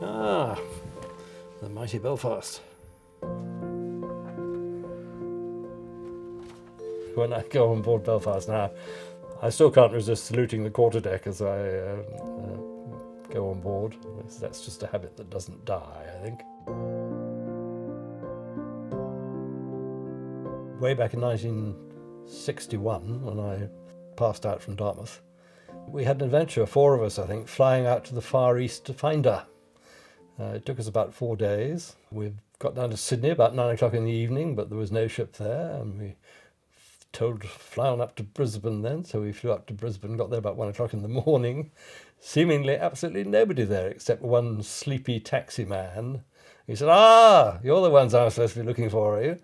Ah, the mighty Belfast. When I go on board Belfast now, I still can't resist saluting the quarterdeck as I go on board. That's just a habit that doesn't die, I think. Way back in 1961, when I passed out from Dartmouth, we had an adventure, 4 of us I think, flying out to the Far East to find her. It took us about 4 days. We got down to Sydney about 9 o'clock in the evening, but there was no ship there, and we told to fly on up to Brisbane then, so we flew up to Brisbane, got there about 1 o'clock in the morning, seemingly absolutely nobody there except one sleepy taxi man. He said, you're the ones I'm supposed to be looking for, are you?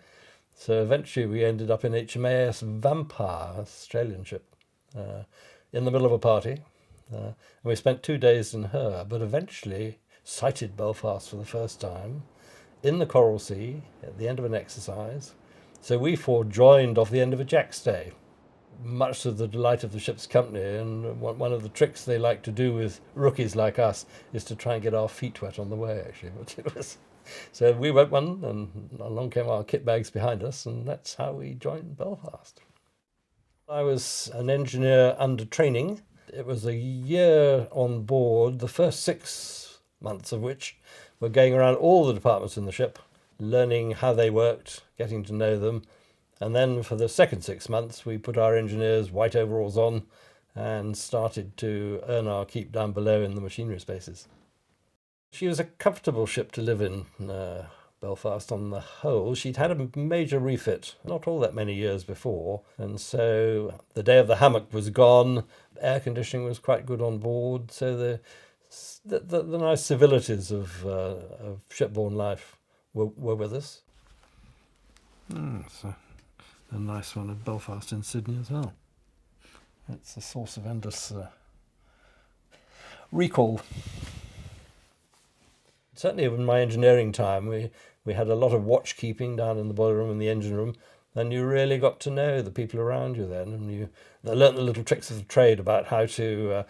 So eventually we ended up in HMS Vampire, Australian ship, in the middle of a party. And we spent 2 days in her, but eventually sighted Belfast for the first time in the Coral Sea at the end of an exercise. So we 4 joined off the end of a jackstay, much to the delight of the ship's company. And one of the tricks they like to do with rookies like us is to try and get our feet wet on the way, actually. But it was, so we went one, and along came our kit bags behind us, and that's how we joined Belfast. I was an engineer under training. It was a year on board, the first 6 months of which were going around all the departments in the ship, learning how they worked, getting to know them. And then for the second 6 months, we put our engineers' white overalls on and started to earn our keep down below in the machinery spaces. She was a comfortable ship to live in, Belfast on the whole. She'd had a major refit not all that many years before, and so the day of the hammock was gone. Air conditioning was quite good on board, so the nice civilities of shipborne life were with us. It's a nice one at Belfast in Sydney as well. It's a source of endless recall. Certainly in my engineering time, we had a lot of watch-keeping down in the boiler room and the engine room, and you really got to know the people around you then, and they learnt the little tricks of the trade about how to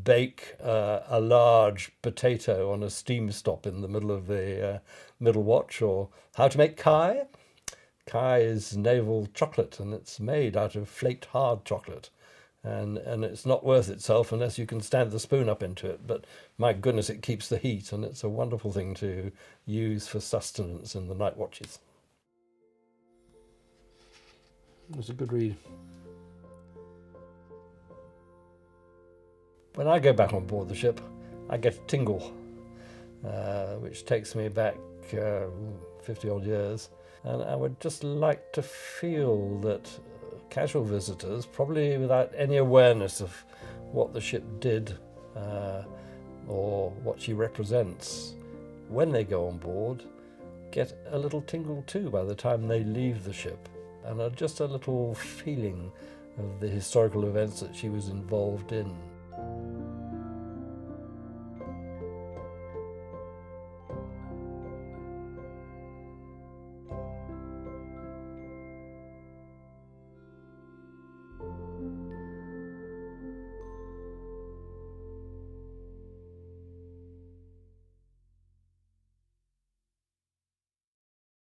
bake a large potato on a steam stop in the middle of the middle watch, or how to make Kai. Kai is naval chocolate, and it's made out of flaked hard chocolate. And it's not worth itself unless you can stand the spoon up into it. But my goodness, it keeps the heat, and it's a wonderful thing to use for sustenance in the night watches. It was a good read. When I go back on board the ship, I get a tingle, which takes me back 50 odd years. And I would just like to feel that casual visitors, probably without any awareness of what the ship did or what she represents, when they go on board, get a little tingle too by the time they leave the ship, and just a little feeling of the historical events that she was involved in.